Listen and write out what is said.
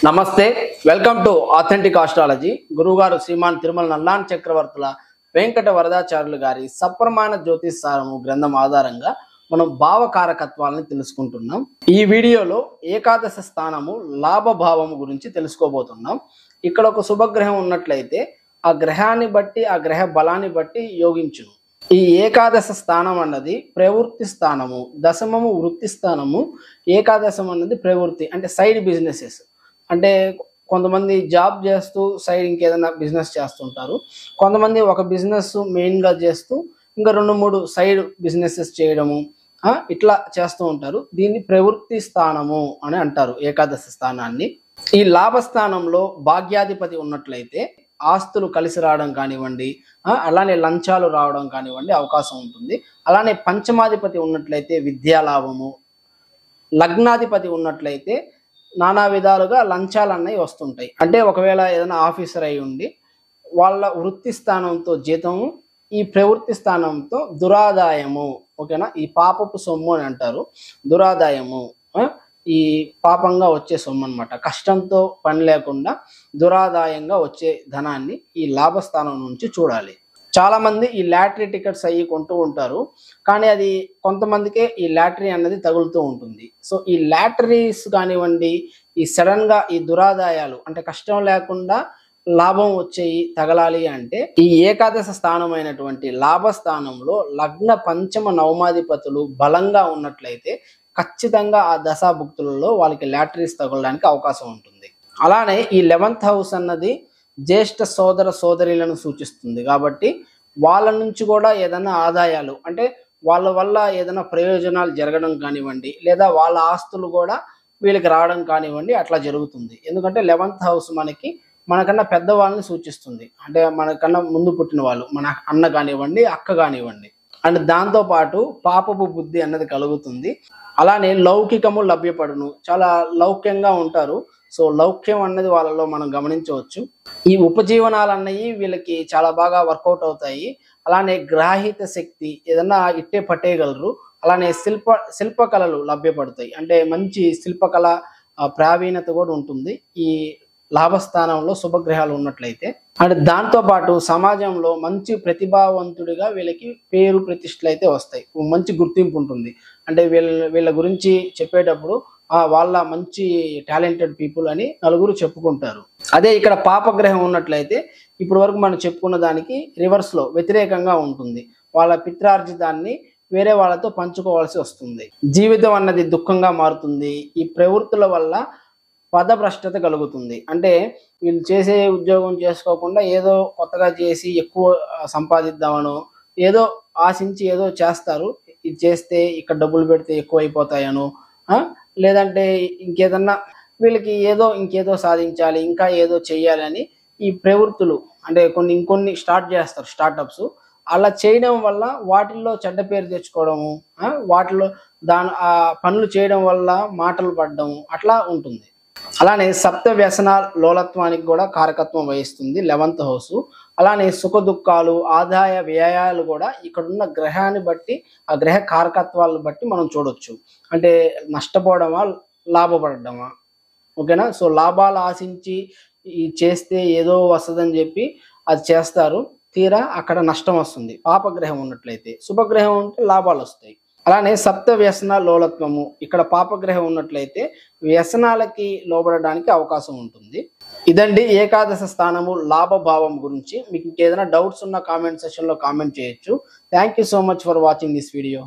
నమస్తే welcome to authentic astrology గురువుగారు శ్రీమాన్ తిరుమల నల్లాన్ చక్రవర్తుల వెంకట వరదాచార్యులు గారి సప్రమాణ జ్యోతిషారము గ్రంథం ఆధారంగా మనం భావకారకత్వాలను తెలుసుకుంటున్నాం. ఈ వీడియోలో ఏకాదశ స్థానము లాభభావము గురించి తెలుసుకోబోతున్నాం. ఇక్కడ ఒక శుభగ్రహం ఉన్నట్లయితే ఆ గ్రహాన్ని బట్టి ఆ గ్రహ బలాన్ని బట్టి యోగించును. ఈ ఏకాదశ స్థానం అన్నది ప్రవృత్తి స్థానము, దశమము వృత్తి స్థానము, ఏకాదశం అన్నది ప్రవృత్తి అంటే సైడ్ బిజినెసెస్. అంటే కొంతమంది జాబ్ చేస్తూ సైడ్ ఇంకేదైనా బిజినెస్ చేస్తుంటారు. కొంతమంది ఒక బిజినెస్ మెయిన్గా చేస్తూ ఇంకా 2-3 సైడ్ బిజినెసెస్ చేయడము ఇట్లా చేస్తూ ఉంటారు. దీన్ని ప్రవృత్తి స్థానము అని అంటారు ఏకాదశ స్థానాన్ని. ఈ లాభస్థానంలో భాగ్యాధిపతి ఉన్నట్లయితే ఆస్తులు కలిసి రావడం కానివ్వండి, అలానే లంచాలు రావడం కానివ్వండి అవకాశం ఉంటుంది. అలానే పంచమాధిపతి ఉన్నట్లయితే విద్యాలాభము, లగ్నాధిపతి ఉన్నట్లయితే నానా విధాలుగా లంచాలు అన్నవి వస్తుంటాయి. అంటే ఒకవేళ ఏదైనా ఆఫీసర్ అయి ఉండి వాళ్ళ వృత్తి స్థానంతో జీతము, ఈ ప్రవృత్తి స్థానంతో దురాదాయము, ఓకేనా, ఈ పాపపు సొమ్ము అని అంటారు. దురాదాయము ఈ పాపంగా వచ్చే సొమ్ము అనమాట. కష్టంతో పని లేకుండా దురాదాయంగా వచ్చే ధనాన్ని ఈ లాభస్థానం నుంచి చూడాలి. చాలామంది ఈ లాటరీ టికెట్స్ అయ్యి కొంటూ ఉంటారు, కానీ అది కొంతమందికే ఈ లాటరీ అనేది తగులుతూ ఉంటుంది. సో ఈ లాటరీస్ కానివ్వండి, ఈ సడన్గా ఈ దురాదాయాలు అంటే కష్టం లేకుండా లాభం వచ్చేయి తగలాలి అంటే ఈ ఏకాదశ స్థానమైనటువంటి లాభస్థానంలో లగ్న పంచమ నవమాధిపతులు బలంగా ఉన్నట్లయితే ఖచ్చితంగా ఆ దశాభుక్తులలో వాళ్ళకి లాటరీస్ తగలడానికి అవకాశం ఉంటుంది. అలానే ఈ 11th హౌస్ అన్నది జ్యేష్ఠ సోదర సోదరీలను సూచిస్తుంది. కాబట్టి వాళ్ళ నుంచి కూడా ఏదైనా ఆదాయాలు అంటే వాళ్ళ వల్ల ఏదైనా ప్రయోజనాలు జరగడం కానివ్వండి, లేదా వాళ్ళ ఆస్తులు కూడా వీళ్ళకి రావడం కానివ్వండి అట్లా జరుగుతుంది. ఎందుకంటే 11th హౌస్ మనకన్నా పెద్దవాళ్ళని సూచిస్తుంది. అంటే మనకన్నా ముందు పుట్టిన వాళ్ళు, మన అన్న కానివ్వండి, అక్క కానివ్వండి. అండ్ దాంతోపాటు పాపపు బుద్ధి అన్నది కలుగుతుంది. అలానే లౌకికము లభ్యపడును, చాలా లౌక్యంగా ఉంటారు. సో లౌక్యం అన్నది వాళ్ళలో మనం గమనించవచ్చు. ఈ ఉపజీవనాలు అన్నవి వీళ్ళకి చాలా బాగా వర్కౌట్ అవుతాయి. అలానే గ్రాహిత శక్తి ఏదన్నా ఇట్టే పట్టేయగలరు. అలానే శిల్పకళలు లభ్యపడతాయి. అంటే మంచి శిల్పకళ ప్రావీణ్యత కూడా ఉంటుంది ఈ లాభస్థానంలో శుభగ్రహాలు ఉన్నట్లయితే. అండ్ దాంతోపాటు సమాజంలో మంచి ప్రతిభావంతుడిగా వీళ్ళకి పేరు ప్రతిష్టలు అయితే వస్తాయి, మంచి గుర్తింపు ఉంటుంది. అంటే వీళ్ళ గురించి చెప్పేటప్పుడు వాళ్ళ మంచి టాలెంటెడ్ పీపుల్ అని నలుగురు చెప్పుకుంటారు. అదే ఇక్కడ పాపగ్రహం ఉన్నట్లయితే ఇప్పటి వరకు మనం చెప్పుకున్న దానికి రివర్స్లో వ్యతిరేకంగా ఉంటుంది. వాళ్ళ పిత్రార్జితాన్ని వేరే వాళ్ళతో పంచుకోవాల్సి వస్తుంది. జీవితం అన్నది దుఃఖంగా మారుతుంది. ఈ ప్రవృత్తుల వల్ల పదభ్రష్టత కలుగుతుంది. అంటే వీళ్ళు చేసే ఉద్యోగం చేసుకోకుండా ఏదో కొత్తగా చేసి ఎక్కువ సంపాదిద్దామనో, ఏదో ఆశించి ఏదో చేస్తారు. ఇది చేస్తే ఇక్కడ డబ్బులు పెడితే ఎక్కువ అయిపోతాయనో, లేదంటే ఇంకేదన్నా వీళ్ళకి ఇంకేదో సాధించాలి, ఇంకా ఏదో చెయ్యాలని ఈ ప్రవృత్తులు అంటే ఇంకొన్ని స్టార్ట్ చేస్తారు స్టార్టప్స్. అలా చేయడం వల్ల వాటిల్లో చెడ్డ పేరు తెచ్చుకోవడము, వాటిలో ఆ పనులు చేయడం వల్ల మాటలు పడడము అట్లా ఉంటుంది. అలానే సప్త వ్యసన లోలత్వానికి కూడా కారకత్వం వహిస్తుంది 11th హౌస్. అలానే సుఖ దుఃఖాలు, ఆదాయ వ్యయాలు కూడా ఇక్కడున్న గ్రహాన్ని బట్టి ఆ గ్రహ కారకత్వాలను బట్టి మనం చూడొచ్చు. అంటే నష్టపోవడమా, లాభపడడమా, ఓకేనా. సో లాభాలు ఆశించి చేస్తే ఏదో వస్తుందని చెప్పి అది చేస్తారు, తీరా అక్కడ నష్టం వస్తుంది. పాపగ్రహం ఉన్నట్లయితే. శుభగ్రహం ఉంటే లాభాలు వస్తాయి. అలానే సప్త వ్యసన లోలత్వము, ఇక్కడ పాపగ్రహం ఉన్నట్లయితే వ్యసనాలకి లోబడడానికి అవకాశం ఉంటుంది. ఇదండి ఏకాదశ స్థానము లాభభావం గురించి. మీకు ఇంకేదైనా డౌట్స్ ఉన్న కామెంట్ సెక్షన్లో కామెంట్ చేయొచ్చు. Thank you so much for watching this video.